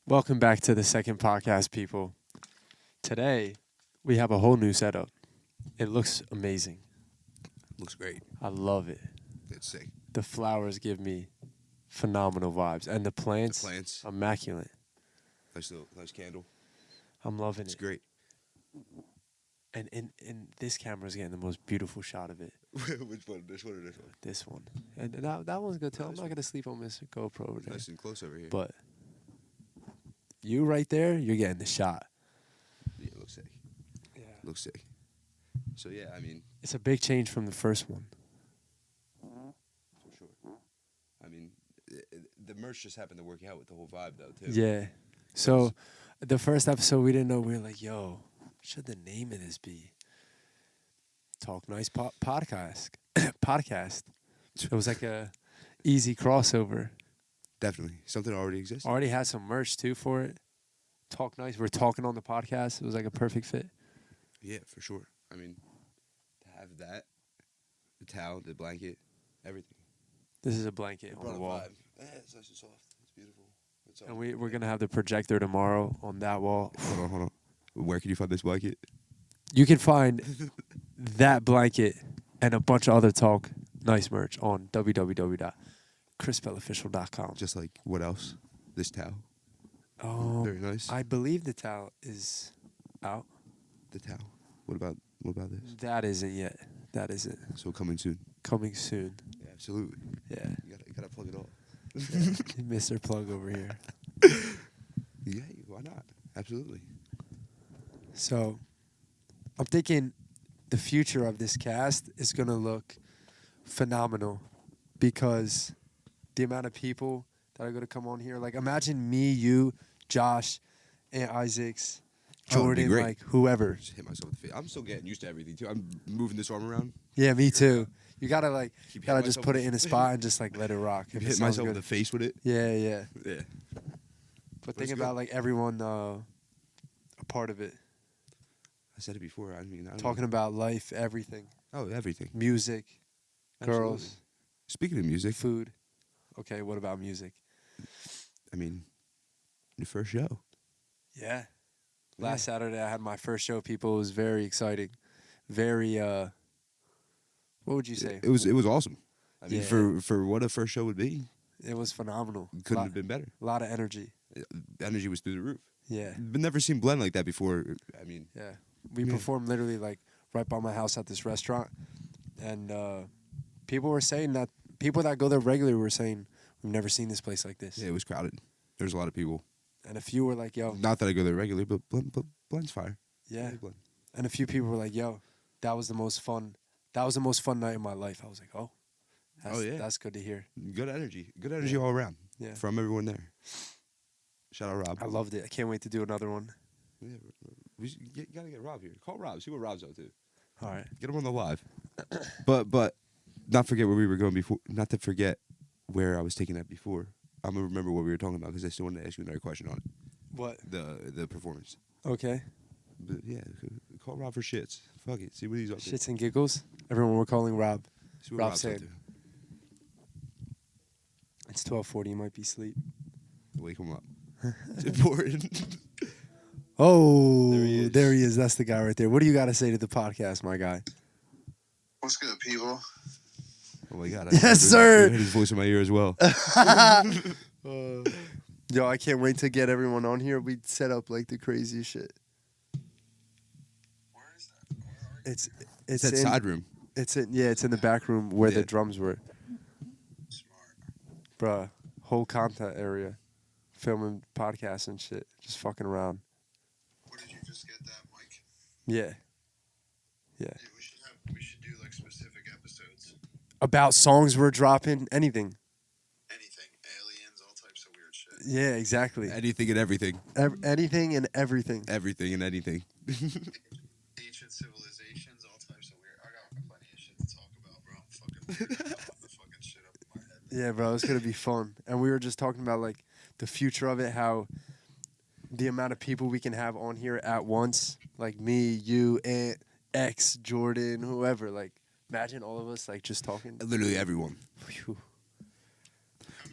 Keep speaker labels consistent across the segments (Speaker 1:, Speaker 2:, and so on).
Speaker 1: Welcome back to the second podcast, people. Today, we have a whole new setup. It looks amazing.
Speaker 2: Looks great.
Speaker 1: I love it.
Speaker 2: It's sick.
Speaker 1: The flowers give me phenomenal vibes, and the plants,
Speaker 2: Plants.
Speaker 1: immaculate.
Speaker 2: Nice candle.
Speaker 1: I'm loving
Speaker 2: It's
Speaker 1: it.
Speaker 2: great.
Speaker 1: And in this camera's getting the most beautiful shot of it.
Speaker 2: Which one? This one or this one?
Speaker 1: This one. And that one's good too. I'm
Speaker 2: This
Speaker 1: not
Speaker 2: one.
Speaker 1: going to sleep on this GoPro over
Speaker 2: It's
Speaker 1: there.
Speaker 2: nice and close over here.
Speaker 1: But you right there, you're getting the shot.
Speaker 2: Yeah, it looks sick.
Speaker 1: Yeah.
Speaker 2: Looks sick. So yeah, I mean,
Speaker 1: It's a big change from the first one.
Speaker 2: for sure. I mean, the merch just happened to work out with the whole vibe though too.
Speaker 1: Yeah. So the first episode we didn't know, we were like, yo, what should the name of this be? Talk Nice Podcast. Podcast. It was like a easy crossover.
Speaker 2: Definitely. Something already exists.
Speaker 1: Already had some merch too for it. Talk Nice. We're talking on the podcast. It was like a perfect fit.
Speaker 2: Yeah, for sure. I mean, to have that, the towel, the blanket, everything.
Speaker 1: This is a blanket
Speaker 2: It
Speaker 1: on
Speaker 2: brought
Speaker 1: the
Speaker 2: a
Speaker 1: wall.
Speaker 2: vibe. Yeah, it's nice and soft. It's beautiful. It's all
Speaker 1: And we're going to have the projector tomorrow on that wall.
Speaker 2: Hold on. Where can you find this blanket?
Speaker 1: You can find that blanket and a bunch of other Talk Nice merch on www.krispelofficial.com.
Speaker 2: Just like what else? This towel.
Speaker 1: Oh,
Speaker 2: Very nice.
Speaker 1: I believe the towel is out.
Speaker 2: The towel. What about this?
Speaker 1: That isn't yet. That isn't.
Speaker 2: So coming soon.
Speaker 1: Coming soon.
Speaker 2: Yeah, absolutely.
Speaker 1: Yeah.
Speaker 2: You gotta plug it all.
Speaker 1: Mr. Plug over here.
Speaker 2: Yeah, why not? Absolutely.
Speaker 1: So, I'm thinking the future of this cast is going to look phenomenal because the amount of people that are going to come on here. Like, imagine me, you, Josh, and Isaacs,
Speaker 2: Oh, it'd be
Speaker 1: Jordan,
Speaker 2: great.
Speaker 1: like whoever.
Speaker 2: Just hit myself in the face. I'm still getting used to everything too. I'm moving this arm around.
Speaker 1: Yeah, me too. You gotta like,
Speaker 2: Keep
Speaker 1: gotta
Speaker 2: hitting
Speaker 1: just
Speaker 2: myself
Speaker 1: put
Speaker 2: in
Speaker 1: it in
Speaker 2: the
Speaker 1: a spot and just like let it rock. If it
Speaker 2: hit
Speaker 1: sounds
Speaker 2: myself in
Speaker 1: good.
Speaker 2: the face with it.
Speaker 1: Yeah, yeah.
Speaker 2: Yeah.
Speaker 1: But
Speaker 2: But
Speaker 1: think
Speaker 2: it's
Speaker 1: about
Speaker 2: good.
Speaker 1: like everyone a part of it.
Speaker 2: I said it before. I mean, I don't
Speaker 1: Talking about life, everything.
Speaker 2: Oh, everything.
Speaker 1: Music,
Speaker 2: Absolutely.
Speaker 1: girls,
Speaker 2: Speaking of music,
Speaker 1: food. Okay, what about music?
Speaker 2: I mean, your first show.
Speaker 1: Yeah.
Speaker 2: Yeah.
Speaker 1: Last Saturday I had my first show, people. It was very exciting. Very what would you say?
Speaker 2: It was awesome. I mean,
Speaker 1: Yeah.
Speaker 2: for what a first show would be,
Speaker 1: It was phenomenal.
Speaker 2: couldn't have been better.
Speaker 1: A lot of energy.
Speaker 2: The energy was through the roof.
Speaker 1: Yeah.
Speaker 2: But never seen blend like that before. I mean,
Speaker 1: Yeah. We
Speaker 2: Yeah.
Speaker 1: performed literally like right by my house at this restaurant. And people were saying that people that go there regularly were saying, we've never seen this place like this.
Speaker 2: yeah, it was crowded. There's a lot of people.
Speaker 1: And a few were like, yo,
Speaker 2: Not that I go there regularly, but blend's fire.
Speaker 1: yeah.
Speaker 2: I like blend.
Speaker 1: And a few people were like, yo, that was the most fun. That was the most fun night of my life. I was like, oh,
Speaker 2: yeah.
Speaker 1: that's good to hear.
Speaker 2: Good energy. Good energy all around.
Speaker 1: Yeah.
Speaker 2: From everyone there. Shout out Rob.
Speaker 1: I loved it. I can't wait to do another one.
Speaker 2: Yeah, gotta get Rob here. Call Rob. See what Rob's up to.
Speaker 1: All right.
Speaker 2: Get him on the live. but not forget where we were going before. Not to forget where I was taking that before. I'm gonna remember what we were talking about because I still wanted to ask you another question on it.
Speaker 1: What?
Speaker 2: The performance.
Speaker 1: Okay.
Speaker 2: But yeah, call Rob for shits. Fuck it. See what he's up to.
Speaker 1: Shits and giggles. Everyone we're calling Rob.
Speaker 2: See what
Speaker 1: Rob
Speaker 2: Rob's up
Speaker 1: said.
Speaker 2: to.
Speaker 1: It's 12:40. You might be asleep.
Speaker 2: Wake him up. It's important.
Speaker 1: Oh,
Speaker 2: There he is.
Speaker 1: That's the guy right there. What do you got to say to the podcast, my guy?
Speaker 3: What's good, people?
Speaker 2: Oh my god.
Speaker 1: Yes,
Speaker 2: I
Speaker 1: sir.
Speaker 2: heard his voice in my ear as well.
Speaker 1: Yo, I can't wait to get everyone on here. We set up like the craziest shit.
Speaker 3: Where is that? Where are you?
Speaker 1: It's
Speaker 2: It's that side room.
Speaker 1: It's in the back room where the
Speaker 2: Yeah.
Speaker 1: drums were.
Speaker 3: Smart.
Speaker 1: Bruh, whole content area. Filming podcasts and shit. Just fucking around.
Speaker 3: Where did you just get that mic?
Speaker 1: Yeah.
Speaker 3: Yeah, we should do like specific episodes.
Speaker 1: About songs we're dropping, anything.
Speaker 3: Anything. Aliens, all types of weird shit.
Speaker 1: Yeah, exactly.
Speaker 2: Anything and everything.
Speaker 1: Anything and everything.
Speaker 2: Everything and anything.
Speaker 3: Ancient civilizations, all types of weird. I got plenty of shit to talk about, bro. I'm fucking weird. I'm putting the fucking shit up in my head.
Speaker 1: Yeah, bro, it's gonna be fun. And we were just talking about like the future of it, how the amount of people we can have on here at once, like me, you, Aunt, X, Jordan, whoever. Like, imagine all of us like just talking.
Speaker 2: Literally everyone.
Speaker 1: Phew.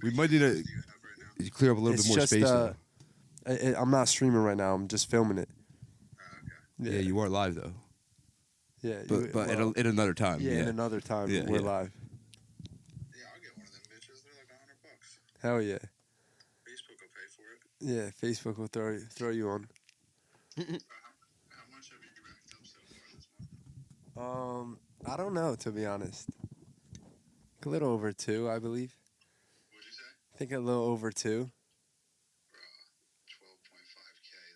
Speaker 2: We might need to
Speaker 3: Do you have right now?
Speaker 2: clear up a little
Speaker 1: It's
Speaker 2: bit more
Speaker 1: just
Speaker 2: space. though.
Speaker 1: I'm not streaming right now. I'm just filming it.
Speaker 3: Okay.
Speaker 2: Yeah, you are live though.
Speaker 1: Yeah,
Speaker 2: But
Speaker 1: well,
Speaker 2: in another time.
Speaker 1: yeah,
Speaker 2: Yeah.
Speaker 1: in another time
Speaker 2: Yeah,
Speaker 1: we're
Speaker 2: yeah.
Speaker 1: live.
Speaker 3: Yeah, I'll get one of them bitches. They're like $100.
Speaker 1: Hell yeah.
Speaker 3: Facebook will pay for it.
Speaker 1: Yeah, Facebook will throw you on.
Speaker 3: How much have you racked up so far this month?
Speaker 1: I don't know, to be honest. A little over 2, I believe.
Speaker 3: What'd you say?
Speaker 1: I think a little over 2.
Speaker 3: 12.5K.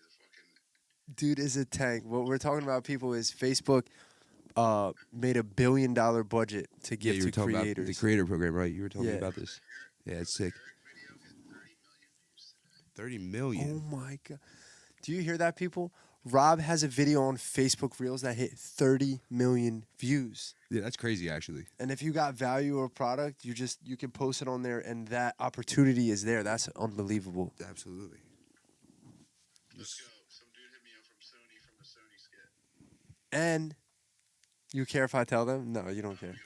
Speaker 3: The fucking.
Speaker 1: Dude is a tank. What we're talking about, people, is Facebook made $1 billion budget to
Speaker 2: Yeah,
Speaker 1: give
Speaker 2: you were
Speaker 1: to
Speaker 2: talking
Speaker 1: creators.
Speaker 2: about the creator program, right? You were telling me
Speaker 1: Yeah.
Speaker 2: about this. Yeah, it's sick.
Speaker 3: Eric video hit
Speaker 2: 30
Speaker 3: 30 million views today.
Speaker 2: million.
Speaker 1: Oh my god. Do you hear that, people? Rob has a video on Facebook Reels that hit 30 million views.
Speaker 2: Yeah, that's crazy actually.
Speaker 1: And if you got value or product, you can post it on there and that opportunity is there. That's unbelievable.
Speaker 2: Absolutely.
Speaker 3: Let's go. Some dude hit me up from Sony from the Sony skit.
Speaker 1: And you care if I tell them? No, you don't
Speaker 3: I
Speaker 1: care.
Speaker 3: don't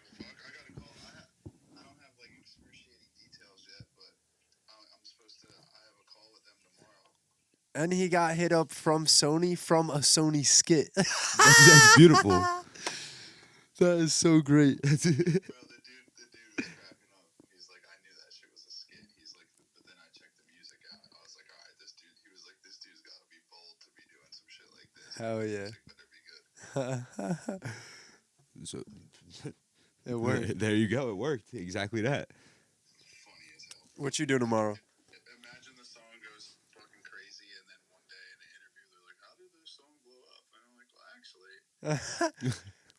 Speaker 3: give a fuck. I got a call. I don't have like excruciating details yet, but I'm supposed to. I have a call with them tomorrow.
Speaker 1: And he got hit up from Sony from a Sony skit.
Speaker 2: That's beautiful.
Speaker 1: That is so great.
Speaker 3: Bro, the dude was cracking up. He's like, I knew that shit was a skit. He's like, but then I checked the music out. I was like, all right, this dude. He was like, this dude's got to be bold to be doing some shit like this.
Speaker 1: Hell yeah.
Speaker 3: Music better be good.
Speaker 2: So
Speaker 1: It worked.
Speaker 2: there you go. It worked. Exactly that.
Speaker 3: Funny as hell.
Speaker 1: What you do tomorrow?
Speaker 3: Imagine the song goes fucking crazy, and then one day in an interview, they're like, how did this song blow up? And I'm like, well, actually,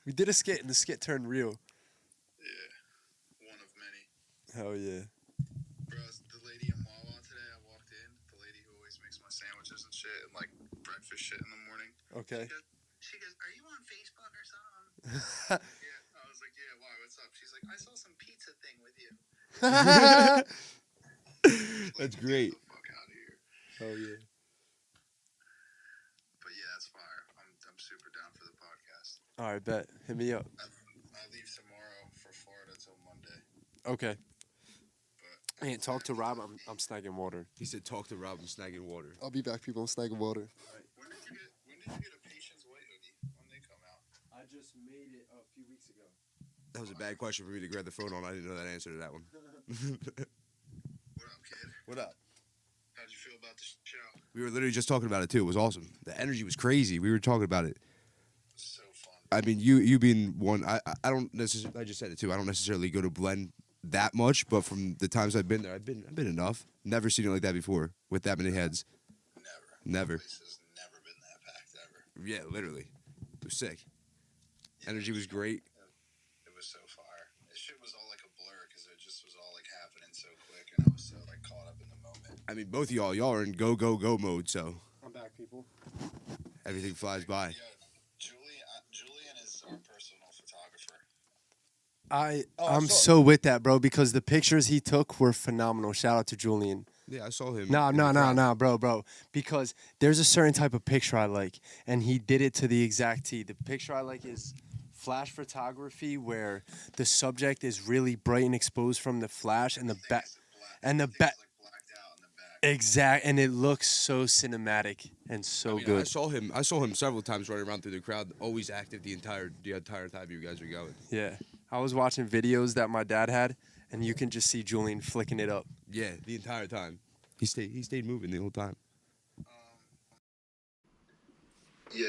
Speaker 1: We did a skit and the skit turned real.
Speaker 3: yeah, one of many.
Speaker 1: Hell yeah.
Speaker 3: Bro, the lady in Wawa today, I walked in, the lady who always makes my sandwiches and shit, and like breakfast shit in the morning.
Speaker 1: Okay.
Speaker 3: She goes, are you on Facebook or something? Yeah. I was like, yeah, why? What's up? She's like, I saw some pizza thing with you.
Speaker 2: That's great.
Speaker 3: Get the fuck out of here.
Speaker 1: Hell yeah.
Speaker 3: But yeah, that's fire. I'm super down for the podcast.
Speaker 1: All right, bet. Hit me up.
Speaker 3: I leave tomorrow for Florida till Monday.
Speaker 1: Okay.
Speaker 3: But
Speaker 1: Hey, talk to Rob. I'm snagging water.
Speaker 2: He said, "Talk to Rob. I'm snagging water."
Speaker 1: I'll be back, people. I'm snagging water.
Speaker 3: when did you get a Patience White hoodie? When they come out?
Speaker 1: I just made it a few weeks ago.
Speaker 2: That was a bad question for me to grab the phone on. I didn't know that answer to that one.
Speaker 3: What up, kid?
Speaker 2: What up?
Speaker 3: How'd you feel about the show?
Speaker 2: We were literally just talking about it too. It was awesome. The energy was crazy. We were talking about it.
Speaker 3: So fun.
Speaker 2: I mean, you being one, I don't necessarily. I just said it too. I don't necessarily go to Blend that much, but from the times I've been there, I've been enough. Never seen it like that before with that many heads. Never.
Speaker 3: This has never been that packed ever.
Speaker 2: Yeah, literally. It was sick. Energy was great.
Speaker 3: It was so fire. This shit was all like a blur because it just was all like happening so quick, and I was so like caught up in the moment.
Speaker 2: I mean, both of y'all are in go mode, so
Speaker 1: I'm back, people.
Speaker 2: everything flies by.
Speaker 3: Yeah, Julian is our personal photographer.
Speaker 1: I'm so with that, bro, because the pictures he took were phenomenal. Shout out to Julian.
Speaker 2: Yeah, I saw him.
Speaker 1: No, bro. Because there's a certain type of picture I like, and he did it to the exact T. The picture I like is flash photography, where the subject is really bright and exposed from the flash, and the back, and the back.
Speaker 3: Like blacked out in the back.
Speaker 1: Exact, and it looks so cinematic and so good.
Speaker 2: I saw him several times running around through the crowd, always active the entire time you guys were going.
Speaker 1: Yeah, I was watching videos that my dad had, and you can just see Julian flicking it up.
Speaker 2: Yeah, the entire time. He stayed moving the whole time.
Speaker 3: Yeah.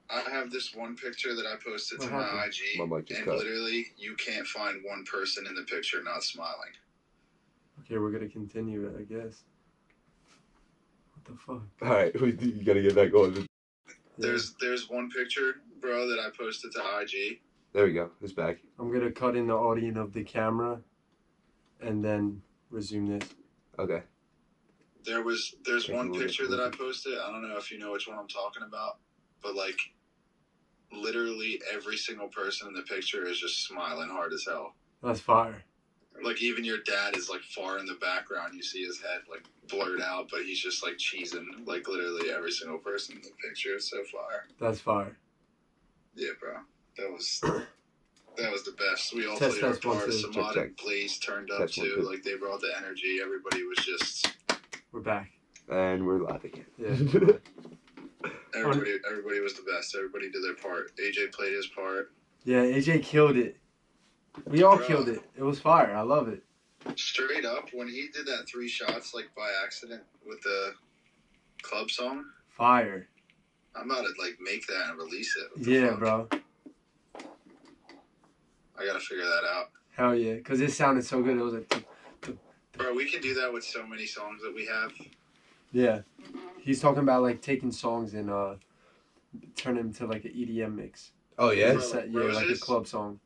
Speaker 3: I have this one picture that I posted to my IG,
Speaker 2: My mic just
Speaker 3: and
Speaker 2: cut.
Speaker 3: literally you can't find one person in the picture not smiling.
Speaker 1: Okay, we're gonna continue it, I guess. What the fuck?
Speaker 2: All right, you gotta get back on.
Speaker 3: There's one picture, bro, that I posted to IG.
Speaker 2: There we go. It's back.
Speaker 1: I'm gonna cut in the audio of the camera, and then resume this.
Speaker 2: Okay.
Speaker 3: There's one
Speaker 2: look at
Speaker 3: picture
Speaker 2: the
Speaker 3: that I posted. I don't know if you know which one I'm talking about, but like literally every single person in the picture is just smiling hard as hell.
Speaker 1: That's fire.
Speaker 3: Like even your dad is like far in the background. You see his head like blurred out, but he's just like cheesing. Like literally every single person in the picture is so fire.
Speaker 1: That's fire.
Speaker 3: Yeah, bro. That was the best. We all
Speaker 1: Test,
Speaker 3: played our
Speaker 1: test, 1,
Speaker 3: part.
Speaker 1: 2.
Speaker 3: Samad
Speaker 2: Check.
Speaker 3: and Blaze turned up
Speaker 2: Test, 1,
Speaker 3: too.
Speaker 2: 2.
Speaker 3: Like they brought the energy. Everybody was just
Speaker 1: We're back.
Speaker 2: And we're live again.
Speaker 1: Yeah.
Speaker 3: Everybody was the best. Everybody did their part. AJ played his part.
Speaker 1: Yeah, AJ killed it. We all
Speaker 3: Bro.
Speaker 1: killed it. It was fire. I love it.
Speaker 3: Straight up, when he did that 3 shots like by accident with the club song,
Speaker 1: Fire.
Speaker 3: I'm about to like make that and release it. What the
Speaker 1: Yeah,
Speaker 3: fuck?
Speaker 1: bro.
Speaker 3: I gotta figure that out.
Speaker 1: Hell yeah. Because it sounded so good. It was like,
Speaker 3: Bro, we can do that with so many songs that we have.
Speaker 1: yeah. He's talking about like taking songs and turn them into like an EDM mix.
Speaker 2: Oh yeah.
Speaker 3: Bro,
Speaker 1: Yeah, like a
Speaker 3: Roses?
Speaker 1: club song.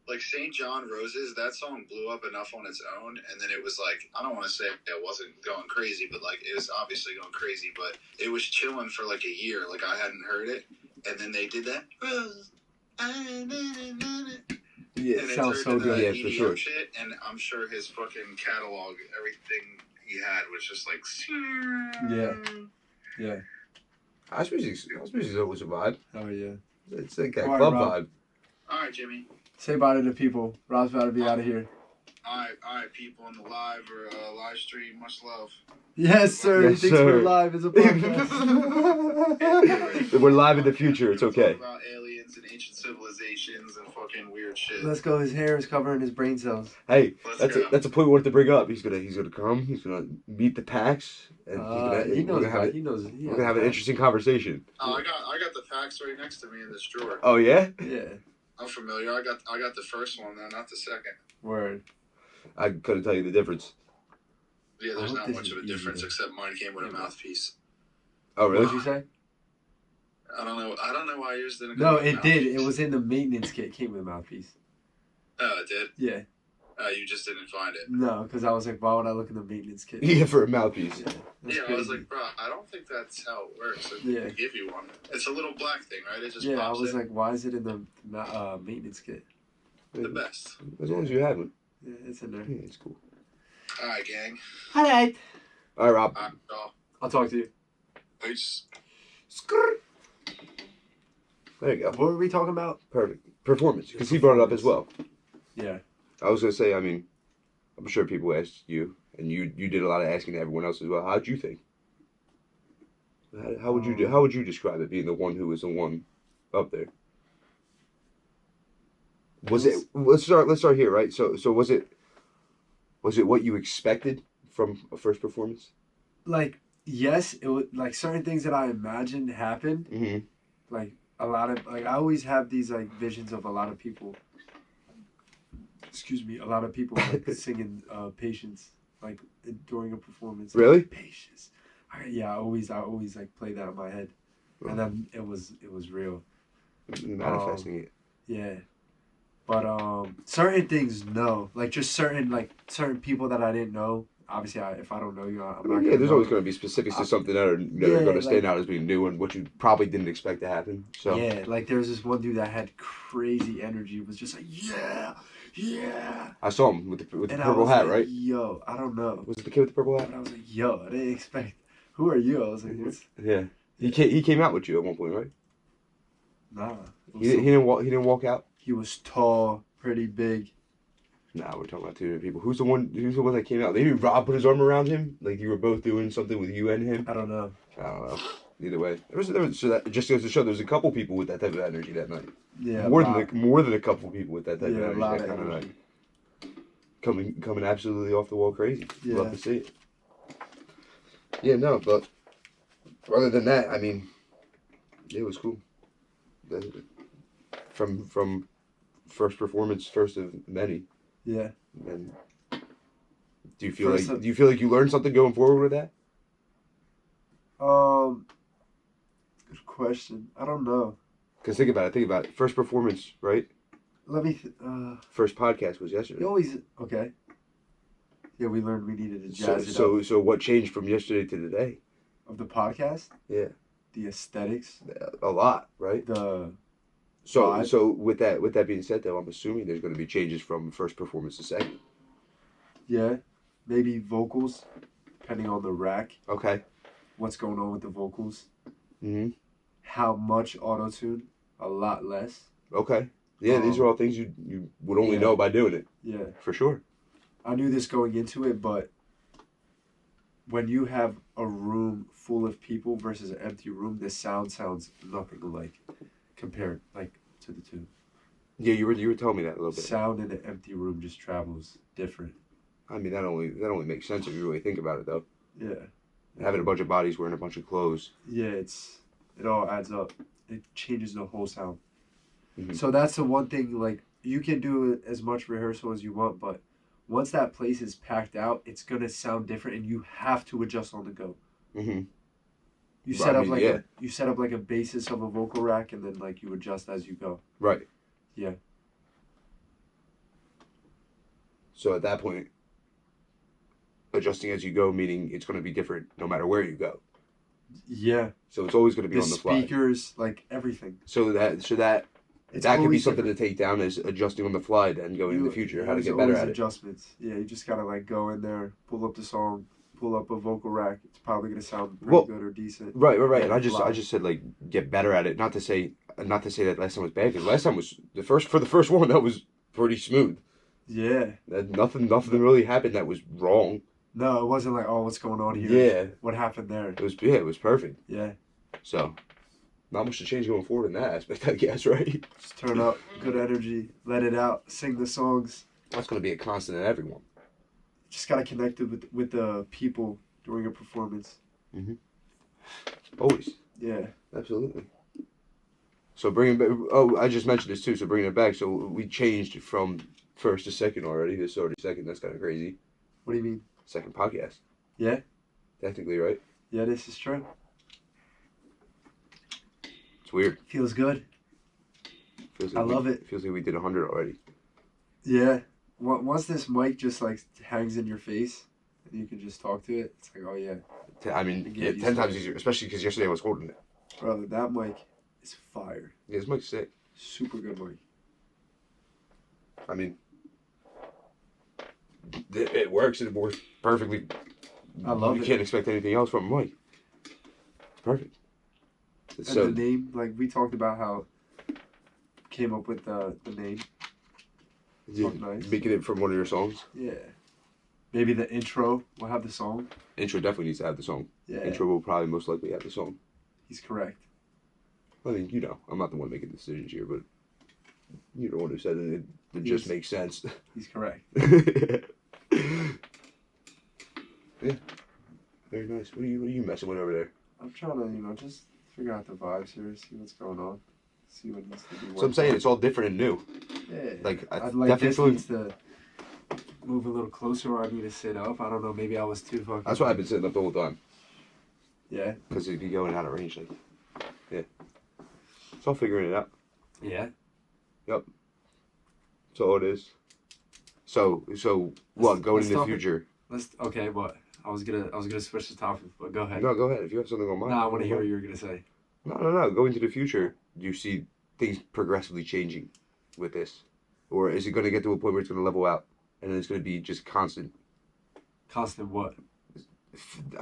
Speaker 3: Like St. John Roses, that song blew up enough on its own, and then it was like, I don't want to say it wasn't going crazy, but like it was obviously going crazy, but it was chilling for like a year. Like I hadn't heard it, and then they did that.
Speaker 1: Yeah,
Speaker 3: And
Speaker 1: it sounds so good.
Speaker 2: Yeah, for sure.
Speaker 3: Shit, and I'm sure his fucking catalog, everything he had was just like.
Speaker 1: Yeah. Yeah.
Speaker 2: House music's always a vibe.
Speaker 1: Hell yeah.
Speaker 2: It's like that
Speaker 1: All right,
Speaker 2: club
Speaker 1: Rob.
Speaker 2: vibe.
Speaker 3: All right, Jimmy.
Speaker 1: Say bye to the people. Rob's about to be out of here.
Speaker 3: All right, people in the live or live stream. Much love.
Speaker 1: Yes, sir.
Speaker 2: Yes,
Speaker 1: he thinks
Speaker 2: sir.
Speaker 1: we're live as a podcast.
Speaker 2: We're live in the future. It's okay.
Speaker 3: About aliens and ancient civilizations and fucking weird shit.
Speaker 1: Let's go. His hair is covering his brain cells.
Speaker 2: Hey,
Speaker 3: Let's go.
Speaker 2: that's a point we wanted to bring up. He's gonna come. He's gonna meet the packs, and
Speaker 1: He knows.
Speaker 2: we're
Speaker 1: He knows.
Speaker 2: gonna have an interesting conversation.
Speaker 3: Oh, I got the packs right next to me in this drawer.
Speaker 2: Oh yeah,
Speaker 1: Yeah.
Speaker 3: I'm familiar. I got the first one though, not the second.
Speaker 1: Word.
Speaker 2: I couldn't tell you the difference.
Speaker 3: Yeah,
Speaker 1: I
Speaker 3: there's
Speaker 1: hope
Speaker 3: not
Speaker 1: this
Speaker 3: much
Speaker 1: is
Speaker 3: of a
Speaker 1: easy
Speaker 3: difference
Speaker 1: to-
Speaker 3: except mine came with a mouthpiece.
Speaker 2: Oh
Speaker 1: What
Speaker 2: really?
Speaker 1: did you say?
Speaker 3: I don't know why yours didn't.
Speaker 1: No,
Speaker 3: come with a
Speaker 1: it did. It
Speaker 3: mouthpiece.
Speaker 1: was in the maintenance kit. Came with a mouthpiece.
Speaker 3: Oh, it did.
Speaker 1: Yeah.
Speaker 3: You just didn't find it.
Speaker 1: No, because I was like, why would I look in the maintenance kit?
Speaker 2: Yeah, for a mouthpiece.
Speaker 1: Yeah, that's
Speaker 3: Yeah, I was
Speaker 1: crazy.
Speaker 3: like, bro, I don't think that's how it works. Like,
Speaker 1: Yeah.
Speaker 3: They give you one. It's a little black thing, right? It just
Speaker 1: Yeah, I
Speaker 3: pops
Speaker 1: was
Speaker 3: in.
Speaker 1: like, why is it in the maintenance kit?
Speaker 3: The best.
Speaker 2: As long as you have one.
Speaker 1: Yeah, it's in there.
Speaker 2: Yeah, it's cool.
Speaker 3: All right, gang.
Speaker 1: All right.
Speaker 2: All right, Rob.
Speaker 3: All right, y'all.
Speaker 1: I'll talk to you.
Speaker 3: Peace.
Speaker 2: There you go.
Speaker 1: What were we talking about?
Speaker 2: Perfect. Performance. Because he brought it up as well.
Speaker 1: Yeah.
Speaker 2: I was gonna say, I mean, I'm sure people asked you, and you did a lot of asking to everyone else as well. How'd you think? How would you how would you describe it being the one who was the one up there? Was it? Let's start here, right? So was it what you expected from a first performance?
Speaker 1: Like, yes, it was like certain things that I imagined happened.
Speaker 2: Mm-hmm.
Speaker 1: Like a lot of I always have these like visions of a lot of people. Excuse me, a lot of people like singing "Patience" like during a performance.
Speaker 2: Really?
Speaker 1: Patience. I always like play that in my head, and then it was real.
Speaker 2: Manifesting it.
Speaker 1: Yeah. But certain things, no. Like just certain people that I didn't know. Obviously, if I don't know you, I'm not.
Speaker 2: Yeah, there's always going to be specifics to something that are going to stand
Speaker 1: like-
Speaker 2: out as being new and what you probably didn't expect to happen. So
Speaker 1: Yeah, like there was this one dude that had crazy energy. Was just like yeah.
Speaker 2: I saw him with the
Speaker 1: And I
Speaker 2: purple
Speaker 1: was
Speaker 2: hat,
Speaker 1: like,
Speaker 2: right?
Speaker 1: Yo, I don't know.
Speaker 2: Was it the kid with the purple hat?
Speaker 1: But I was like, yo, I didn't expect. Who are you? I was like, what's
Speaker 2: Yeah. He came out with you at one point, right?
Speaker 1: nah.
Speaker 2: He didn't walk out.
Speaker 1: He was tall, pretty big.
Speaker 2: Nah, we're talking about two different people. Who's the one that came out? Maybe Rob put his arm around him, like you were both doing something with you and him.
Speaker 1: I don't know.
Speaker 2: I don't know. Either way, there was so that it just goes to show there's a couple people with that type of energy that night.
Speaker 1: Yeah,
Speaker 2: more
Speaker 1: a lot.
Speaker 2: than a couple people with that type of
Speaker 1: Yeah, a
Speaker 2: energy
Speaker 1: lot
Speaker 2: that
Speaker 1: of
Speaker 2: kind of
Speaker 1: energy.
Speaker 2: night. Coming absolutely off the wall crazy.
Speaker 1: Yeah.
Speaker 2: Love to see it. Yeah, no, but other than that, I mean, it was cool. From first performance, first of many.
Speaker 1: Yeah.
Speaker 2: And do you feel
Speaker 1: First
Speaker 2: like
Speaker 1: of-
Speaker 2: you learned something going forward with that?
Speaker 1: Good question. I don't know.
Speaker 2: Because think about it. First performance, right?
Speaker 1: Let me.
Speaker 2: First podcast was yesterday.
Speaker 1: You always okay. Yeah, we learned we needed to jazz it up
Speaker 2: So what changed from yesterday to today?
Speaker 1: of the podcast.
Speaker 2: Yeah,
Speaker 1: The aesthetics,
Speaker 2: a lot, right?
Speaker 1: the
Speaker 2: So
Speaker 1: vibe.
Speaker 2: so with that being said, though, I'm assuming there's going to be changes from first performance to second.
Speaker 1: yeah, maybe vocals, depending on the rack.
Speaker 2: Okay.
Speaker 1: What's going on with the vocals?
Speaker 2: Mhm.
Speaker 1: How much auto tune? A lot less.
Speaker 2: Okay. Yeah, these are all things you would only
Speaker 1: Yeah.
Speaker 2: know by doing it,
Speaker 1: Yeah,
Speaker 2: for sure.
Speaker 1: I knew this going into it, but when you have a room full of people versus an empty room, the sound sounds nothing alike compared like to the two.
Speaker 2: Yeah, you were telling me that a little bit.
Speaker 1: Sound in an empty room just travels different.
Speaker 2: I mean, that only makes sense if you really think about it, though.
Speaker 1: Yeah.
Speaker 2: Having a bunch of bodies wearing a bunch of clothes.
Speaker 1: Yeah, it all adds up. It changes the whole sound.
Speaker 2: Mhm.
Speaker 1: So that's the one thing. Like you can do as much rehearsal as you want, but once that place is packed out, it's gonna sound different, and you have to adjust on the go.
Speaker 2: Mm-hmm.
Speaker 1: You
Speaker 2: Well,
Speaker 1: set
Speaker 2: I
Speaker 1: up
Speaker 2: mean,
Speaker 1: like
Speaker 2: yeah.
Speaker 1: you set up like a basis of a vocal rack, and then like you adjust as you go.
Speaker 2: Right.
Speaker 1: Yeah.
Speaker 2: So at that point, adjusting as you go, meaning it's going to be different no matter where you go.
Speaker 1: Yeah.
Speaker 2: So it's always going to be
Speaker 1: The
Speaker 2: on the fly.
Speaker 1: speakers, like everything.
Speaker 2: So that
Speaker 1: It's
Speaker 2: that could be
Speaker 1: always
Speaker 2: something
Speaker 1: different.
Speaker 2: to take down is adjusting on the fly. Then going in the future, how to
Speaker 1: There's
Speaker 2: get better
Speaker 1: always
Speaker 2: at it.
Speaker 1: adjustments. Yeah, you just gotta like go in there, pull up the song, pull up a vocal rack. It's probably gonna sound pretty good or decent.
Speaker 2: Right. And
Speaker 1: Yeah,
Speaker 2: I just said like get better at it. Not to say that last time was bad, because last time was the first one that was pretty smooth.
Speaker 1: Yeah.
Speaker 2: Nothing really happened that was wrong.
Speaker 1: No, it wasn't like, oh, what's going on here?
Speaker 2: Yeah.
Speaker 1: What happened there?
Speaker 2: It was perfect.
Speaker 1: Yeah.
Speaker 2: So, not much to change going forward in that aspect, I guess, right?
Speaker 1: Just turn up, good energy, let it out, sing the songs.
Speaker 2: That's going to be a constant in everyone.
Speaker 1: Just gotta connect it with the people during a performance.
Speaker 2: Always.
Speaker 1: Yeah.
Speaker 2: Absolutely. So bringing back, I just mentioned this too, so bringing it back, so we changed from first to second already. This is already second, that's kind of crazy.
Speaker 1: What do you mean?
Speaker 2: Second podcast.
Speaker 1: Yeah.
Speaker 2: Technically, right?
Speaker 1: Yeah, this is true.
Speaker 2: It's weird.
Speaker 1: Feels good. I love it.
Speaker 2: Feels like we did 100 already.
Speaker 1: Yeah. Once this mic just like hangs in your face and you can just talk to it, it's like, oh yeah.
Speaker 2: I mean, yeah, 10 times easier, especially because yesterday I was holding it.
Speaker 1: Bro, that mic is fire.
Speaker 2: Yeah, this mic's sick.
Speaker 1: Super good mic.
Speaker 2: I mean, it works. It works perfectly.
Speaker 1: I love it.
Speaker 2: You can't expect anything else from a mic. It's perfect.
Speaker 1: And
Speaker 2: So
Speaker 1: the name, like we talked about how came up with the name. Nice.
Speaker 2: making it from one of your songs.
Speaker 1: Yeah. Maybe the intro will have the song.
Speaker 2: Intro definitely needs to have the song.
Speaker 1: Yeah.
Speaker 2: Intro will probably most likely have the song.
Speaker 1: He's correct.
Speaker 2: I mean, you know, I'm not the one making decisions here, but you're the one who said it. It just makes sense.
Speaker 1: He's correct.
Speaker 2: Yeah. Very nice. What are you messing with over there?
Speaker 1: I'm trying to, just figure out the vibes here, see what's going on, see what needs to be worked
Speaker 2: So I'm saying
Speaker 1: on.
Speaker 2: it's all different and new.
Speaker 1: Yeah.
Speaker 2: Like
Speaker 1: I'd like
Speaker 2: definitely
Speaker 1: this
Speaker 2: feel
Speaker 1: needs to move a little closer, or I need to sit up. I don't know. Maybe I was too fucking.
Speaker 2: that's why I've been sitting up the whole time.
Speaker 1: Yeah.
Speaker 2: Because it'd be going out of range. Like, yeah. It's all figuring it out.
Speaker 1: Yeah.
Speaker 2: Yep. That's all it is. So what? Going
Speaker 1: let's
Speaker 2: in the
Speaker 1: talk-
Speaker 2: future?
Speaker 1: Okay. What? I was gonna switch the topic, but go ahead.
Speaker 2: No, go ahead. If you have something on mind.
Speaker 1: No, I want to hear what you were gonna say.
Speaker 2: No. Going into the future, do you see things progressively changing with this, or is it going to get to a point where it's going to level out and then it's going to be just constant?
Speaker 1: Constant what?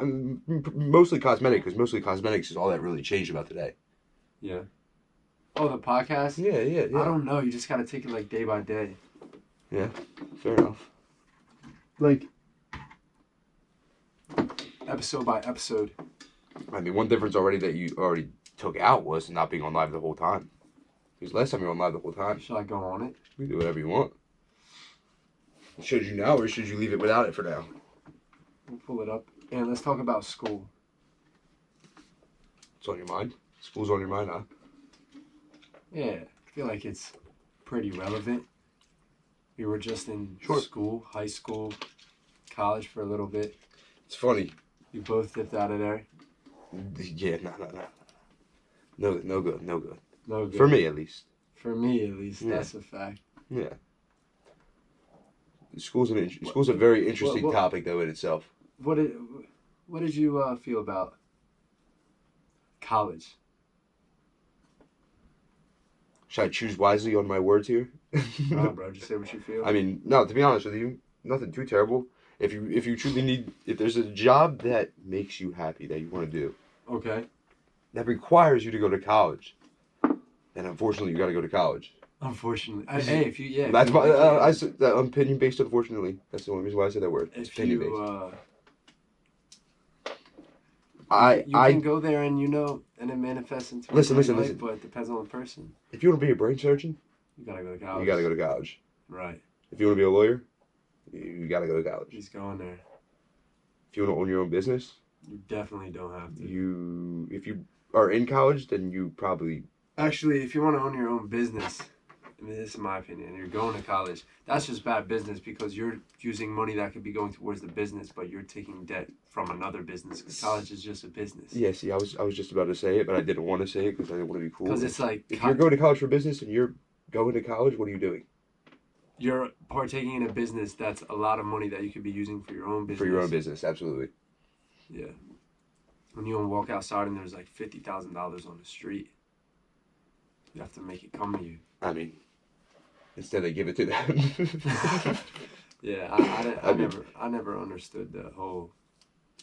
Speaker 2: Mostly cosmetic, because mostly cosmetics is all that really changed about today.
Speaker 1: Yeah. Oh, the podcast?
Speaker 2: Yeah.
Speaker 1: I don't know. You just gotta take it like day by day.
Speaker 2: Yeah, fair enough.
Speaker 1: Like episode by episode.
Speaker 2: I mean, one difference already that you already took out was not being on live the whole time. Because last time you were on live the whole time.
Speaker 1: Should I go on it?
Speaker 2: You can do whatever you want. Should you now, or should you leave it without it for now?
Speaker 1: We'll pull it up. And let's talk about school.
Speaker 2: It's on your mind. School's on your mind, huh?
Speaker 1: Yeah, I feel like it's pretty relevant. We were just in
Speaker 2: Sure.
Speaker 1: school, high school, college for a little bit.
Speaker 2: It's funny.
Speaker 1: We both dipped out of there.
Speaker 2: Yeah, no. No good.
Speaker 1: No good.
Speaker 2: For me, at least.
Speaker 1: For me, at least,
Speaker 2: Yeah.
Speaker 1: that's a fact.
Speaker 2: Yeah. School's a very interesting
Speaker 1: what-
Speaker 2: topic, though, in itself.
Speaker 1: What did you feel about college?
Speaker 2: Should I choose wisely on my words here?
Speaker 1: No, bro, just say what you feel.
Speaker 2: I mean, no, to be honest with you, nothing too terrible. If you truly need, if there's a job that makes you happy that you want to do,
Speaker 1: Okay.
Speaker 2: that requires you to go to college, then unfortunately you got to go to college.
Speaker 1: Unfortunately, hey, if you
Speaker 2: That's
Speaker 1: if
Speaker 2: my
Speaker 1: you-
Speaker 2: I said that opinion based. Unfortunately, that's the only reason why I said that word. It's
Speaker 1: if
Speaker 2: opinion
Speaker 1: you
Speaker 2: based.
Speaker 1: You can go there and and it manifests into
Speaker 2: Listen,
Speaker 1: life,
Speaker 2: listen.
Speaker 1: but it depends on the person.
Speaker 2: If you want to be a brain surgeon,
Speaker 1: You gotta go to college.
Speaker 2: you got to go to college.
Speaker 1: Right.
Speaker 2: If you want to be a lawyer, you got to go to college.
Speaker 1: He's going there.
Speaker 2: If you want to own your own business,
Speaker 1: You definitely don't have to.
Speaker 2: if you are in college, then you probably.
Speaker 1: Actually, if you want to own your own business, I mean, this is my opinion, you're going to college, that's just bad business because you're using money that could be going towards the business, but you're taking debt from another business because college is just a business.
Speaker 2: Yeah, see, I was just about to say it, but I didn't want to say it because I didn't want to be cool.
Speaker 1: Because it's like...
Speaker 2: If you're going to college for business and you're going to college, what are you doing?
Speaker 1: You're partaking in a business that's a lot of money that you could be using for your own business.
Speaker 2: For your own business, absolutely.
Speaker 1: Yeah. When you walk outside and there's like $50,000 on the street, you have to make it come to you.
Speaker 2: I mean, instead they give it to them.
Speaker 1: Yeah, I never understood the whole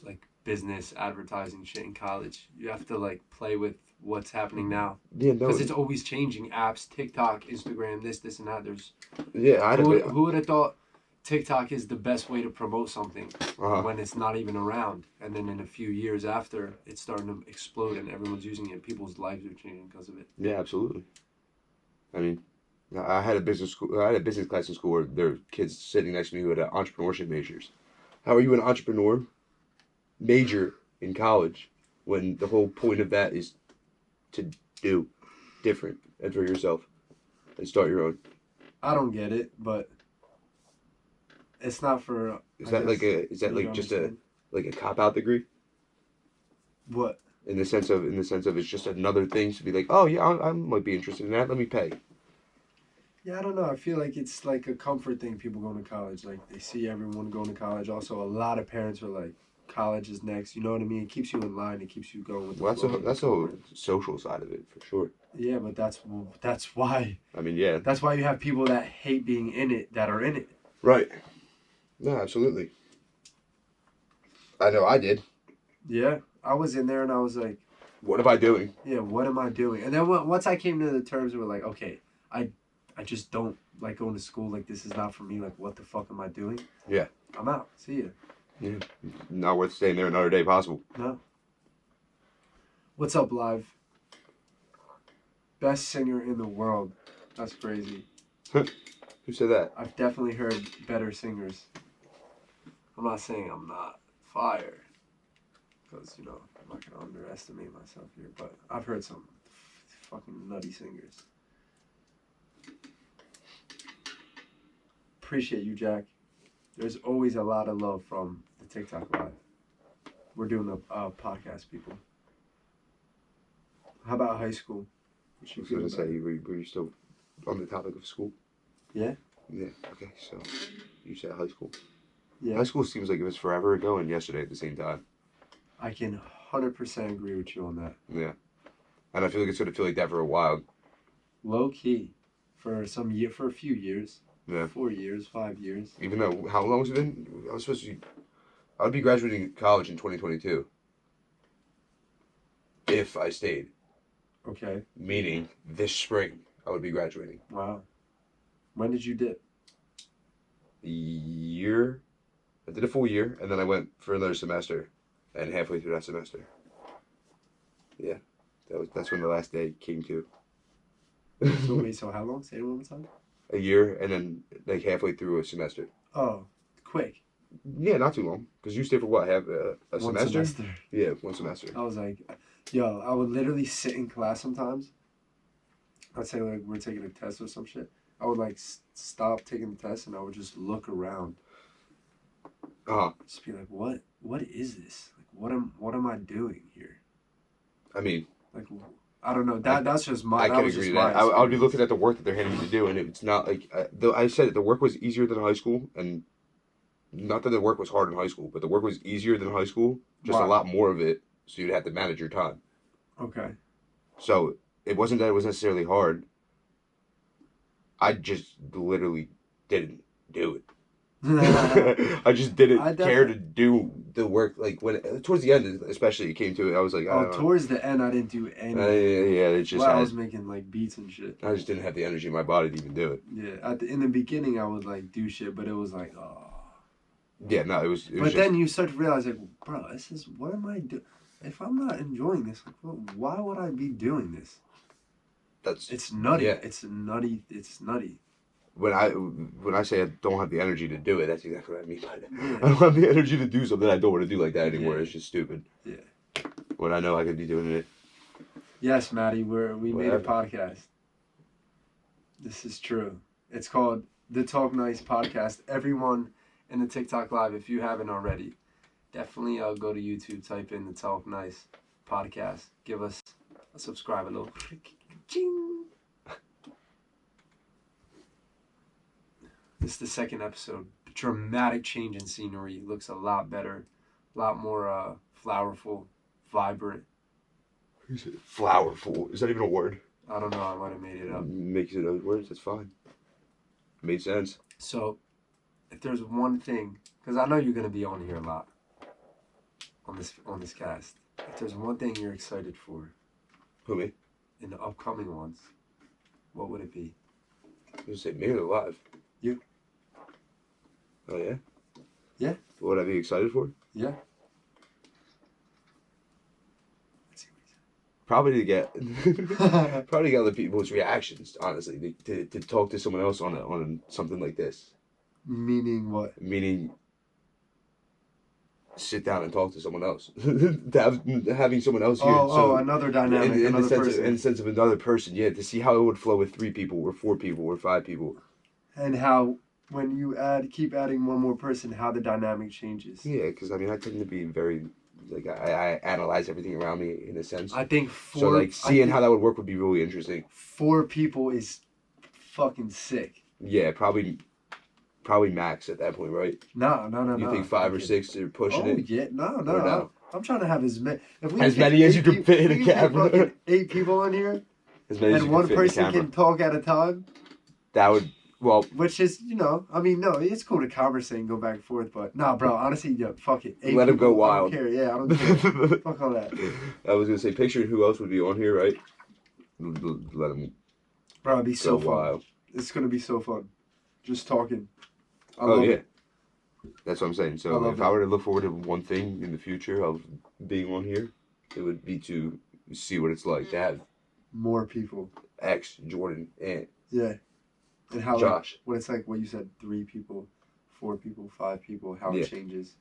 Speaker 1: like business advertising shit in college. You have to like play with what's happening now.
Speaker 2: Yeah, no.
Speaker 1: Because it's always changing. Apps, TikTok, Instagram, this and that. There's who would have thought TikTok is the best way to promote something when it's not even around, and then in a few years after it's starting to explode and everyone's using it, people's lives are changing because of it.
Speaker 2: Yeah, absolutely. I mean, I had a business class in school where there were kids sitting next to me who had entrepreneurship majors. How are you an entrepreneur major in college when the whole point of that is to do different and for yourself and start your own?
Speaker 1: I don't get it, but it's not for.
Speaker 2: Is that just a cop out degree?
Speaker 1: What?
Speaker 2: In the sense of it's just another thing to be like, oh yeah, I might be interested in that. Let me pay.
Speaker 1: Yeah, I don't know. I feel like it's like a comfort thing. People going to college, like they see everyone going to college. Also, a lot of parents are like, college is next. You know what I mean? It keeps you in line. It keeps you going. With
Speaker 2: Well, that's a whole social side of it for sure.
Speaker 1: Yeah, but that's why.
Speaker 2: I mean, yeah.
Speaker 1: That's why you have people that hate being in it that are in it.
Speaker 2: Right. No, absolutely. I know I did.
Speaker 1: Yeah, I was in there and I was like,
Speaker 2: what am I doing?
Speaker 1: Yeah, what am I doing? And then once I came to the terms where like, okay, I just don't like going to school. Like, this is not for me. Like, what the fuck am I doing?
Speaker 2: Yeah.
Speaker 1: I'm out. See ya.
Speaker 2: Yeah. Not worth staying there another day possible.
Speaker 1: No. What's up, Live? Best singer in the world. That's crazy.
Speaker 2: Who said that?
Speaker 1: I've definitely heard better singers. I'm not saying I'm not fire. Because, I'm not going to underestimate myself here. But I've heard some fucking nutty singers. Appreciate you, Jack. There's always a lot of love from the TikTok Live. We're doing a podcast, people. How about high school?
Speaker 2: I was going to say, were you still on the topic of school?
Speaker 1: Yeah?
Speaker 2: Yeah, okay, so you said high school.
Speaker 1: Yeah.
Speaker 2: High school seems like it was forever ago and yesterday at the same time.
Speaker 1: I can 100% agree with you on that.
Speaker 2: Yeah. And I feel like it's going to feel like that for a while.
Speaker 1: Low key. For a few years.
Speaker 2: Yeah.
Speaker 1: 4 years, 5 years.
Speaker 2: Even though, how long has it been? I would be graduating college in 2022. If I stayed.
Speaker 1: Okay.
Speaker 2: Meaning, this spring, I would be graduating.
Speaker 1: Wow. When did you dip?
Speaker 2: A year. I did a full year, and then I went for another semester. And halfway through that semester. Yeah. That's when the last day came to.
Speaker 1: So how long? Say it one more time.
Speaker 2: A year, and then like halfway through a semester.
Speaker 1: Oh, quick.
Speaker 2: Yeah, not too long. Because you stayed for what, a
Speaker 1: One
Speaker 2: semester? Yeah, 1 semester.
Speaker 1: I was like, I would literally sit in class sometimes. I'd say like we're taking a test or some shit. I would like stop taking the test and I would just look around. Just be like, what is this? Like, what am I doing here?
Speaker 2: I mean,
Speaker 1: like, I don't know. That's just my.
Speaker 2: I can agree with that. I would be looking at the work that they're handing me to do, and it's not like I said. The work was easier than high school, and not that the work was hard in high school, but the work was easier than high school. Just a lot more of it, so you'd have to manage your time.
Speaker 1: Okay.
Speaker 2: So it wasn't that it was necessarily hard. I just literally didn't do it. I just didn't care to do the work. Like when towards the end, especially, it came to it. I was like,
Speaker 1: towards the end, I didn't do anything.
Speaker 2: Yeah, it just.
Speaker 1: I was making like beats and shit.
Speaker 2: I just didn't have the energy in my body to even do it.
Speaker 1: Yeah, in the beginning, I would like do shit, but it was like,
Speaker 2: Yeah, no, it was.
Speaker 1: But then you start to realize, like, bro, what am I doing? if I'm not enjoying this, like, well, why would I be doing this?
Speaker 2: That's
Speaker 1: It's nutty.
Speaker 2: Yeah.
Speaker 1: It's nutty. It's nutty.
Speaker 2: When I say I don't have the energy to do it, that's exactly what I mean by that.
Speaker 1: Yeah.
Speaker 2: I don't have the energy to do something I don't want to do like that anymore.
Speaker 1: Yeah.
Speaker 2: It's just stupid.
Speaker 1: Yeah.
Speaker 2: When I know I could be doing it.
Speaker 1: Yes, Maddie, we made a
Speaker 2: Whatever.
Speaker 1: podcast. This is true. It's called the Talk Nice Podcast. Everyone in the TikTok Live, if you haven't already, definitely go to YouTube, type in the Talk Nice Podcast. Give us a subscribe, a little ching. This is the second episode. Dramatic change in scenery. Looks a lot better, a lot more flowerful, vibrant.
Speaker 2: Flowerful. Is that even a word?
Speaker 1: I don't know. I might have made it up.
Speaker 2: Makes it other words. That's fine. Made sense.
Speaker 1: So, if there's one thing, because I know you're gonna be on here a lot on this cast. If there's one thing you're excited for
Speaker 2: Who, me?
Speaker 1: in the upcoming ones, what would it be?
Speaker 2: I was gonna say me or live.
Speaker 1: You.
Speaker 2: Oh yeah.
Speaker 1: Yeah.
Speaker 2: What would I be excited for?
Speaker 1: Yeah.
Speaker 2: Probably to get other people's reactions. Honestly, to talk to someone else on something like this.
Speaker 1: Meaning what?
Speaker 2: Meaning, sit down and talk to someone else. Having someone else here.
Speaker 1: Another dynamic, another person.
Speaker 2: In the sense of another person, yeah. To see how it would flow with 3 people, or 4 people, or 5 people.
Speaker 1: And how, when you keep adding one more person, how the dynamic changes.
Speaker 2: Yeah, because I tend to be very, like, I analyze everything around me in a sense.
Speaker 1: I think
Speaker 2: seeing how that would work would be really interesting.
Speaker 1: 4 people is fucking sick.
Speaker 2: Yeah, probably max at that point, right?
Speaker 1: No.
Speaker 2: You think 5 or 6 are pushing it?
Speaker 1: Oh yeah, no.
Speaker 2: Or no?
Speaker 1: I'm trying to have as many.
Speaker 2: As many as you can fit in a camera.
Speaker 1: 8 people on here,
Speaker 2: As many as
Speaker 1: and
Speaker 2: you
Speaker 1: one
Speaker 2: can fit in a
Speaker 1: person
Speaker 2: camera.
Speaker 1: can talk at a time.
Speaker 2: That would, well,
Speaker 1: Which is, no, it's cool to conversate and go back and forth, but nah, bro, honestly, yeah, fuck it. 8
Speaker 2: Let 'em go
Speaker 1: people,
Speaker 2: wild.
Speaker 1: I don't care. Yeah, I don't care. Fuck all that.
Speaker 2: I was gonna say, picture who else would be on here, right? Let them
Speaker 1: Bro, it'd be
Speaker 2: go
Speaker 1: so fun.
Speaker 2: wild.
Speaker 1: It's gonna be so fun. Just talking. I
Speaker 2: Oh
Speaker 1: love
Speaker 2: yeah,
Speaker 1: it.
Speaker 2: that's what I'm saying.
Speaker 1: I
Speaker 2: So
Speaker 1: love
Speaker 2: if
Speaker 1: it.
Speaker 2: I were to look forward to one thing in the future of being on here, it would be to see what it's like to have
Speaker 1: More people.
Speaker 2: X, Jordan, and
Speaker 1: Yeah. And how,
Speaker 2: Josh.
Speaker 1: what it's like, what you said, 3 people, 4 people, 5 people, how
Speaker 2: Yeah.
Speaker 1: it changes.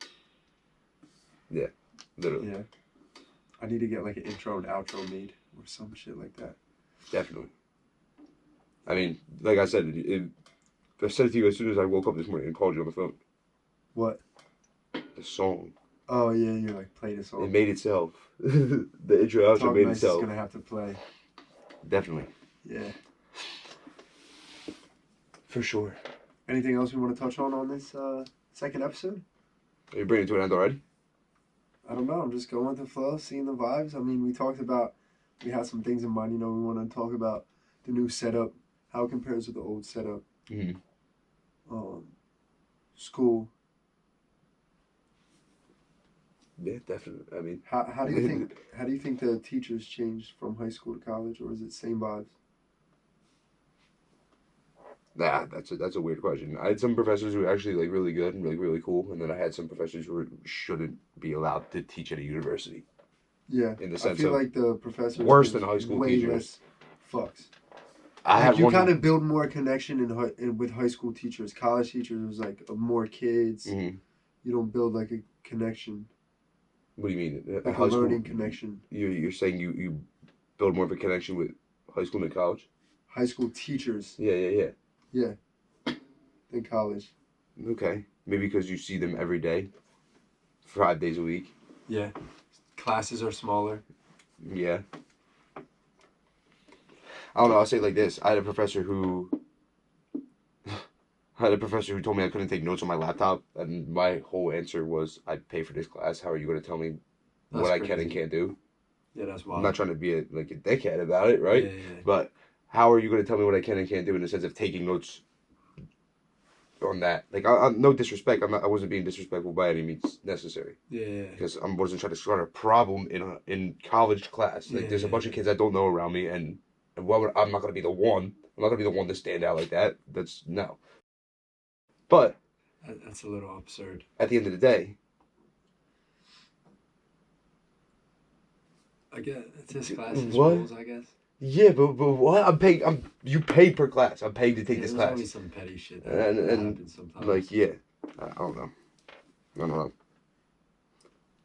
Speaker 2: Literally,
Speaker 1: Yeah. I need to get like an intro and outro made or some shit like that.
Speaker 2: definitely. Like I said, I said it to you as soon as I woke up this morning and called you on the phone.
Speaker 1: What?
Speaker 2: The song,
Speaker 1: Oh yeah, you're like, play this
Speaker 2: it
Speaker 1: song.
Speaker 2: made itself. The intro outro
Speaker 1: Talk
Speaker 2: made
Speaker 1: Nice is
Speaker 2: itself.
Speaker 1: gonna have to play.
Speaker 2: Definitely,
Speaker 1: Yeah.
Speaker 2: for sure.
Speaker 1: Anything else we want to touch on this second episode?
Speaker 2: Are you bringing it to an end already?
Speaker 1: I don't know. I'm just going with the flow, seeing the vibes. We talked about, we had some things in mind. We want to talk about the new setup, how it compares with the old setup.
Speaker 2: Mm-hmm.
Speaker 1: School.
Speaker 2: Yeah, definitely.
Speaker 1: How do you think the teachers changed from high school to college, or is it same vibes?
Speaker 2: Nah, that's a weird question. I had some professors who were actually like really good and really cool, and then I had some professors who shouldn't be allowed to teach at a university.
Speaker 1: Yeah.
Speaker 2: In the sense
Speaker 1: I feel
Speaker 2: of
Speaker 1: like the professors
Speaker 2: worse
Speaker 1: give
Speaker 2: than high school
Speaker 1: way
Speaker 2: teachers.
Speaker 1: less fucks.
Speaker 2: I had
Speaker 1: you
Speaker 2: one.
Speaker 1: kind of build more connection with high school teachers. College teachers was like more kids.
Speaker 2: Mhm.
Speaker 1: You don't build like a connection,
Speaker 2: What do you mean?
Speaker 1: like a learning connection.
Speaker 2: You're saying you build more of a connection with high school than college?
Speaker 1: High school teachers,
Speaker 2: Yeah.
Speaker 1: than college.
Speaker 2: Okay, maybe because you see them every day, 5 days a week.
Speaker 1: Yeah. Classes are smaller.
Speaker 2: Yeah. I don't know. I'll say it like this. I had a professor who told me I couldn't take notes on my laptop, and my whole answer was, "I pay for this class. How are you going to tell me what I can and can't do?"
Speaker 1: Yeah, that's wild.
Speaker 2: I'm not trying to be a dickhead about it, right?
Speaker 1: Yeah.
Speaker 2: But how are you going to tell me what I can and can't do in the sense of taking notes on that? Like, no disrespect. I wasn't being disrespectful by any means necessary.
Speaker 1: Yeah.
Speaker 2: Because I wasn't trying to start a problem in college class. Like, there's a bunch of kids I don't know around me, and I'm not going to be the one. I'm not going to be the one to stand out like that. No. But
Speaker 1: That's a little absurd.
Speaker 2: at the end of the day,
Speaker 1: I guess it's just classes
Speaker 2: What?
Speaker 1: rules, I guess.
Speaker 2: Yeah, but what? You pay per class. I'm paying to take this
Speaker 1: There's
Speaker 2: class.
Speaker 1: always some petty shit that,
Speaker 2: And
Speaker 1: happens sometimes.
Speaker 2: like, yeah, I don't know. I don't know.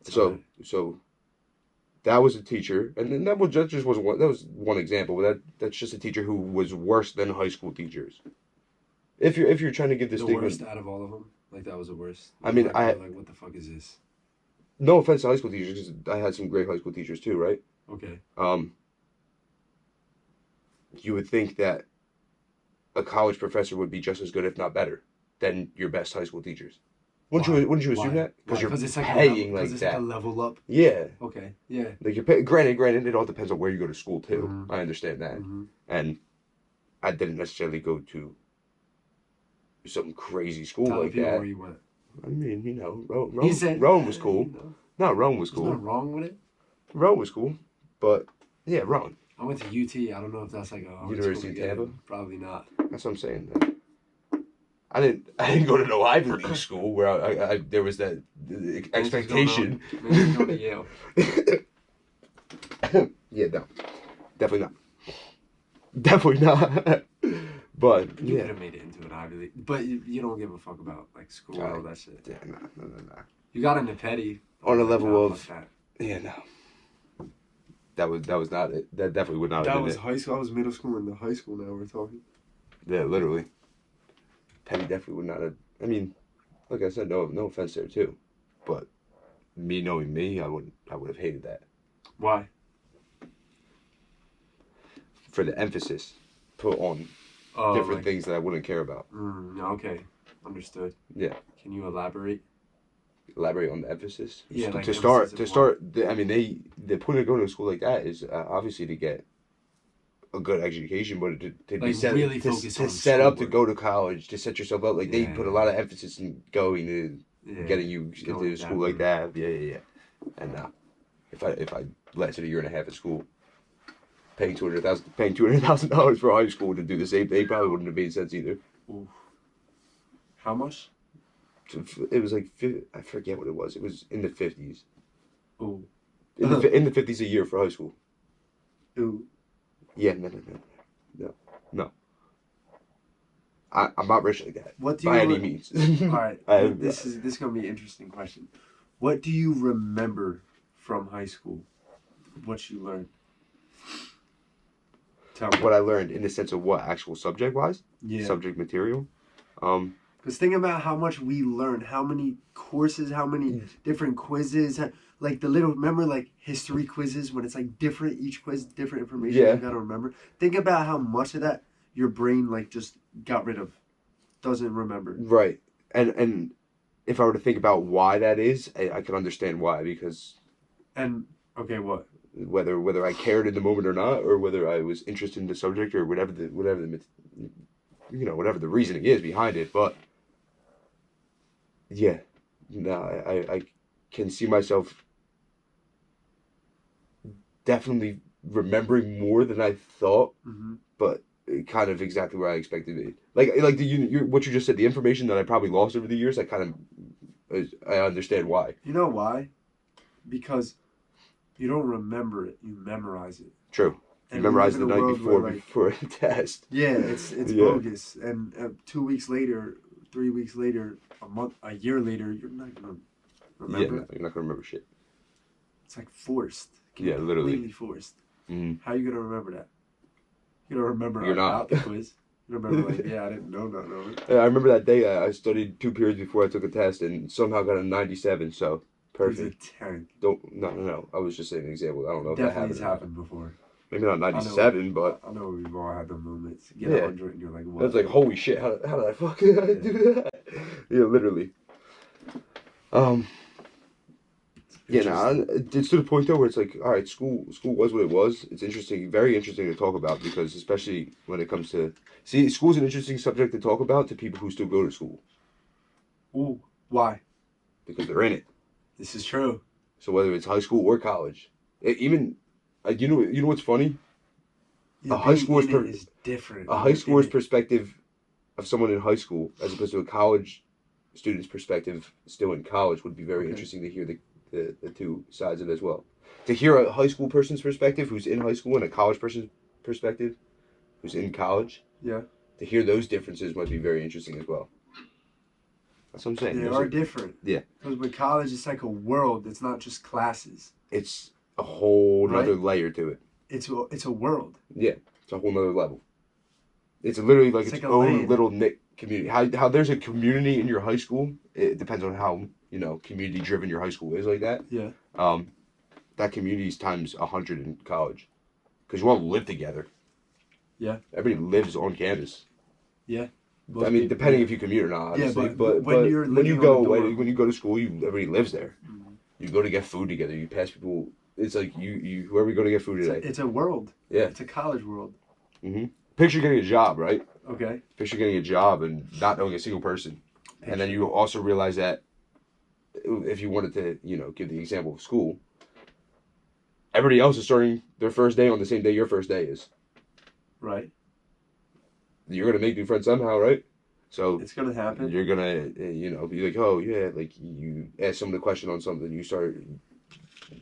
Speaker 1: It's
Speaker 2: So
Speaker 1: alright.
Speaker 2: so that was a teacher, and then that just wasn't one. That was one example, but that's just a teacher who was worse than high school teachers. If you're trying to give this
Speaker 1: The
Speaker 2: stigma,
Speaker 1: worst out of all of them, like that was the worst.
Speaker 2: I mean,
Speaker 1: Like,
Speaker 2: I
Speaker 1: you're like, what the fuck is this?
Speaker 2: no offense to high school teachers, because I had some great high school teachers too, right?
Speaker 1: Okay.
Speaker 2: You would think that a college professor would be just as good, if not better, than your best high school teachers. Wouldn't you assume
Speaker 1: Why?
Speaker 2: that? Because you're
Speaker 1: it's like
Speaker 2: paying
Speaker 1: a
Speaker 2: like
Speaker 1: it's
Speaker 2: that.
Speaker 1: like a level up.
Speaker 2: Yeah.
Speaker 1: Okay. Yeah.
Speaker 2: Like you're paying, granted, it all depends on where you go to school too.
Speaker 1: Mhm.
Speaker 2: I understand that,
Speaker 1: Mm-hmm.
Speaker 2: and I didn't necessarily go to some crazy school
Speaker 1: Tell the
Speaker 2: like
Speaker 1: people
Speaker 2: that.
Speaker 1: where you went.
Speaker 2: I mean, you know, Rome,
Speaker 1: He said
Speaker 2: Rome was cool.
Speaker 1: You know,
Speaker 2: No, Rome was
Speaker 1: there's
Speaker 2: cool.
Speaker 1: nothing wrong with it.
Speaker 2: Rome was cool, but yeah, Rome.
Speaker 1: I went to UT. I don't know if that's like a hard
Speaker 2: University
Speaker 1: school
Speaker 2: of
Speaker 1: to get in.
Speaker 2: Tampa?
Speaker 1: Probably not.
Speaker 2: That's what I'm saying. I didn't go to no Ivy League school where I there was that expectation.
Speaker 1: Maybe go to Yale.
Speaker 2: Yeah, no, definitely not. Definitely not. But
Speaker 1: You
Speaker 2: yeah,
Speaker 1: could have made it into an Ivy League, but you don't give a fuck about like school and all that shit.
Speaker 2: yeah, no.
Speaker 1: You got into petty
Speaker 2: On a
Speaker 1: like,
Speaker 2: level
Speaker 1: nah,
Speaker 2: of
Speaker 1: fuck that.
Speaker 2: yeah, no. That was not it. That definitely would not have
Speaker 1: That
Speaker 2: been
Speaker 1: was
Speaker 2: it.
Speaker 1: high school. I was middle school and the high school. Now we're talking.
Speaker 2: Yeah, literally. Petty definitely would not have. I mean, like I said, no offense there too, but me knowing me, I would have hated that
Speaker 1: Why?
Speaker 2: for the emphasis put on different things that I wouldn't care about.
Speaker 1: Okay, understood.
Speaker 2: Yeah.
Speaker 1: Can you elaborate?
Speaker 2: Elaborate on the emphasis.
Speaker 1: Yeah, like
Speaker 2: to
Speaker 1: emphasis of
Speaker 2: start. I mean, the point of going to a school like that is obviously to get a good education, but to be
Speaker 1: Like,
Speaker 2: set
Speaker 1: really
Speaker 2: to,
Speaker 1: focus
Speaker 2: to
Speaker 1: on
Speaker 2: set up to
Speaker 1: schoolwork.
Speaker 2: go to college, to set yourself up. Like they put a lot of emphasis in going to
Speaker 1: Yeah.
Speaker 2: getting you
Speaker 1: Going
Speaker 2: into a school like that. Yeah. And if I lasted a year and a half at school, paying $200,000 for high school to do the same thing probably wouldn't have made sense either.
Speaker 1: Oof. How much?
Speaker 2: It was like I forget what it was. It was in the 50s.
Speaker 1: Ooh.
Speaker 2: In the 50s a year for high school.
Speaker 1: Ooh.
Speaker 2: Yeah, no. I'm not rich like that.
Speaker 1: What do you
Speaker 2: by any means.
Speaker 1: All right. This is gonna be an interesting question. What do you remember from high school? What you learned? Tell me.
Speaker 2: What I learned in the sense of what actual subject wise,
Speaker 1: Yeah.
Speaker 2: subject material.
Speaker 1: Because think about how much we learned, how many courses, how many different quizzes, like the little, remember like history quizzes when it's like different, each quiz, different information
Speaker 2: Yeah.
Speaker 1: you gotta remember. Think about how much of that your brain like just got rid of, doesn't remember.
Speaker 2: Right, and if I were to think about why that is, I can understand why, because
Speaker 1: And okay, what?
Speaker 2: whether I cared in the moment or not, or whether I was interested in the subject or whatever the whatever the reasoning is behind it, but yeah, no, I can see myself definitely remembering more than I thought, but kind of exactly where I expected it. Like what you just said, the information that I probably lost over the years, I understand why.
Speaker 1: You know why? Because you don't remember it, you memorize it.
Speaker 2: True. You
Speaker 1: And
Speaker 2: memorize
Speaker 1: we
Speaker 2: the
Speaker 1: live in a
Speaker 2: night
Speaker 1: world where,
Speaker 2: before a test.
Speaker 1: Yeah, it's
Speaker 2: Yeah.
Speaker 1: bogus. And 2 weeks later, 3 weeks later, a year later, you're not gonna remember.
Speaker 2: Yeah, no, you're not gonna remember shit.
Speaker 1: It's like forced.
Speaker 2: Yeah, literally.
Speaker 1: Completely forced.
Speaker 2: Mhm.
Speaker 1: How are you gonna remember that? You don't remember
Speaker 2: You're not.
Speaker 1: about the quiz. You remember like, yeah, I didn't know nothing of it.
Speaker 2: Yeah, I remember that day I studied 2 periods before I took a test and somehow got a 97. So perfect.
Speaker 1: He's a tank.
Speaker 2: No. I was just saying an example. I don't know if that
Speaker 1: Definitely
Speaker 2: happened.
Speaker 1: has
Speaker 2: or not.
Speaker 1: happened before.
Speaker 2: Maybe not 97, but
Speaker 1: I know we've all had them moments. Get
Speaker 2: Yeah.
Speaker 1: 100 and you're like, what?
Speaker 2: it's like holy shit. How did I fucking do that? Yeah, literally. Yeah, no, it's to the point though where it's like, all right, school was what it was. It's interesting, very interesting to talk about because especially when it comes to school's an interesting subject to talk about to people who still go to school
Speaker 1: Ooh, why?
Speaker 2: because they're in it.
Speaker 1: This is true.
Speaker 2: So whether it's high school or college, even you know what's funny?
Speaker 1: Yeah,
Speaker 2: A high
Speaker 1: being
Speaker 2: schooler's
Speaker 1: in it is different.
Speaker 2: A high schooler's
Speaker 1: In it.
Speaker 2: perspective of someone in high school as opposed to a college student's perspective still in college would be very
Speaker 1: Okay.
Speaker 2: interesting to hear the two sides of it as well. To hear a high school person's perspective who's in high school and a college person's perspective who's in college,
Speaker 1: Yeah.
Speaker 2: to hear those differences might be very interesting as well. That's what I'm saying.
Speaker 1: They
Speaker 2: There's
Speaker 1: are
Speaker 2: a-
Speaker 1: different.
Speaker 2: Yeah.
Speaker 1: Because with college, it's like a world. It's not just classes.
Speaker 2: It's a whole nother
Speaker 1: Right?
Speaker 2: layer to it.
Speaker 1: It's a world.
Speaker 2: Yeah, it's a whole nother level. It's literally like
Speaker 1: It's
Speaker 2: its
Speaker 1: like a
Speaker 2: own
Speaker 1: land.
Speaker 2: little knit community. How there's a community in your high school, it depends on how, community driven your high school is like that.
Speaker 1: Yeah.
Speaker 2: That community is times 100 in college. Because you all live together.
Speaker 1: Yeah.
Speaker 2: Everybody lives on campus.
Speaker 1: Yeah.
Speaker 2: I mean, depending if you commute or not, obviously.
Speaker 1: Yeah, but when you're
Speaker 2: when you
Speaker 1: living
Speaker 2: go
Speaker 1: on a dorm-
Speaker 2: when you go to school, everybody lives there.
Speaker 1: Mhm.
Speaker 2: You go to get food together. You pass people. It's like you where are we going to get food today?
Speaker 1: It's a world.
Speaker 2: Yeah.
Speaker 1: It's a college world.
Speaker 2: Picture getting a job, right?
Speaker 1: Okay.
Speaker 2: Picture getting a job and not knowing a single person. And then you also realize that if you wanted to, give the example of school, everybody else is starting their first day on the same day your first day is.
Speaker 1: Right.
Speaker 2: You're going to make new friends somehow, right? So
Speaker 1: It's gonna happen.
Speaker 2: you're going to, be like, oh, yeah, like you ask someone a question on something, you start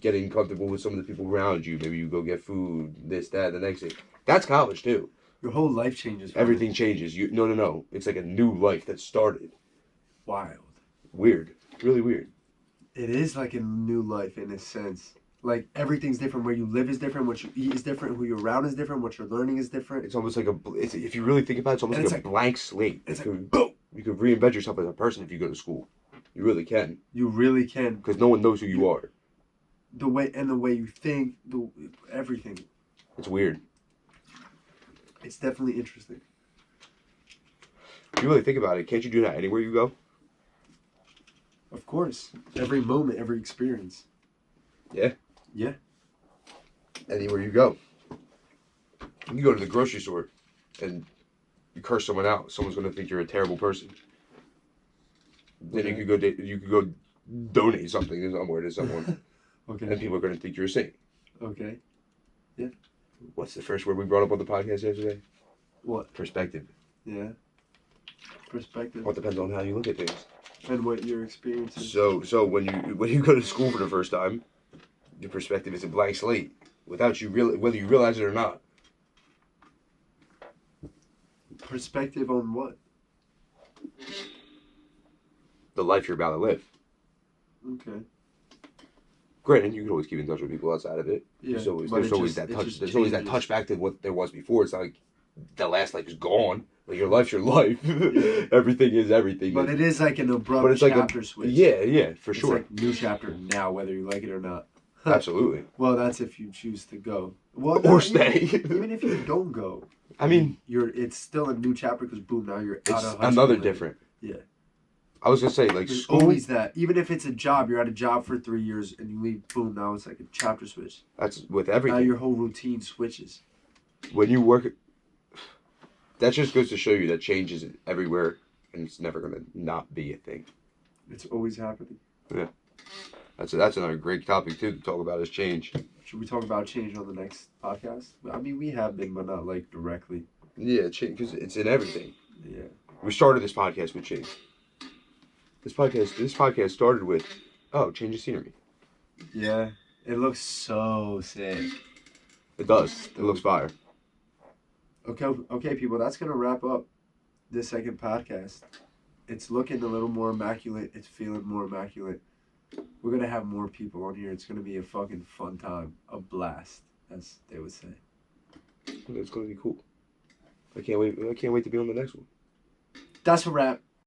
Speaker 2: getting comfortable with some of the people around you. Maybe you go get food, this, that, the next thing. That's college, too.
Speaker 1: Your whole life changes. from
Speaker 2: Everything
Speaker 1: it.
Speaker 2: changes. No. It's like a new life that started.
Speaker 1: Wild.
Speaker 2: Weird. Really weird.
Speaker 1: It is like a new life in a sense. Like everything's different. Where you live is different. What you eat is different. Who you're around is different. What you're learning is different.
Speaker 2: It's almost like if you really think about it, it's almost
Speaker 1: And
Speaker 2: like
Speaker 1: it's
Speaker 2: a blank slate.
Speaker 1: it's
Speaker 2: you,
Speaker 1: like,
Speaker 2: could,
Speaker 1: boom.
Speaker 2: you could reinvent yourself as a person if you go to school. You really can.
Speaker 1: You really can.
Speaker 2: Because no one knows who you are.
Speaker 1: The way you think, everything.
Speaker 2: It's weird.
Speaker 1: It's definitely interesting.
Speaker 2: If you really think about it, can't you do that anywhere you go?
Speaker 1: Of course. Every moment, every experience.
Speaker 2: Yeah.
Speaker 1: Yeah.
Speaker 2: Anywhere you go. You go to the grocery store and you curse someone out. Someone's going to think you're a terrible person. Then
Speaker 1: Okay.
Speaker 2: you could go donate something somewhere to someone, and
Speaker 1: Okay.
Speaker 2: people are going to think you're a saint.
Speaker 1: Okay.
Speaker 2: What's the first word we brought up on the podcast yesterday?
Speaker 1: What?
Speaker 2: Perspective.
Speaker 1: Yeah. Perspective.
Speaker 2: Well, it depends on how you look at things.
Speaker 1: And what your experience is.
Speaker 2: So when you go to school for the first time, your perspective is a blank slate without you whether you realize it or not.
Speaker 1: Perspective on what?
Speaker 2: The life you're about to live.
Speaker 1: Okay.
Speaker 2: Granted, you can always keep in touch with people outside of it.
Speaker 1: Yeah.
Speaker 2: There's always,
Speaker 1: but
Speaker 2: there's
Speaker 1: it
Speaker 2: always
Speaker 1: just-
Speaker 2: that
Speaker 1: it
Speaker 2: touch.
Speaker 1: just
Speaker 2: There's always that
Speaker 1: changes.
Speaker 2: touch back to what there was before. It's not like the last life is gone. Like your life's your life. Everything is everything.
Speaker 1: But it is like an abrupt
Speaker 2: But it's like
Speaker 1: chapter switch.
Speaker 2: yeah, for
Speaker 1: It's
Speaker 2: sure.
Speaker 1: like new chapter now, whether you like it or not.
Speaker 2: Absolutely.
Speaker 1: Well, that's if you choose to go. Well,
Speaker 2: Or
Speaker 1: no,
Speaker 2: stay.
Speaker 1: Even if you don't go,
Speaker 2: I mean,
Speaker 1: it's still a new chapter because boom, now you're out
Speaker 2: it's
Speaker 1: of high
Speaker 2: another
Speaker 1: school.
Speaker 2: different.
Speaker 1: Yeah.
Speaker 2: I was gonna say like
Speaker 1: There's
Speaker 2: school.
Speaker 1: always that. Even if it's a job, you're at a job for 3 years and you leave, boom, now it's like a chapter switch.
Speaker 2: That's with
Speaker 1: Now
Speaker 2: everything.
Speaker 1: your whole routine switches.
Speaker 2: When you work, that just goes to show you that change is everywhere, and it's never gonna not be a thing.
Speaker 1: It's always happening.
Speaker 2: That's another great topic too to talk about is change.
Speaker 1: Should we talk about change on the next podcast? I mean, we have been, but not like directly.
Speaker 2: Yeah, change because it's in everything.
Speaker 1: Yeah.
Speaker 2: We started this podcast with change. This podcast started with, change of scenery.
Speaker 1: Yeah. It looks so sick.
Speaker 2: It does. It looks fire.
Speaker 1: Okay, people, that's going to wrap up this second podcast. It's looking a little more immaculate. It's feeling more immaculate. We're going to have more people on here. It's going to be a fucking fun time. A blast, as they would say.
Speaker 2: It's gonna be cool. I can't wait to be on the next one.
Speaker 1: That's a wrap.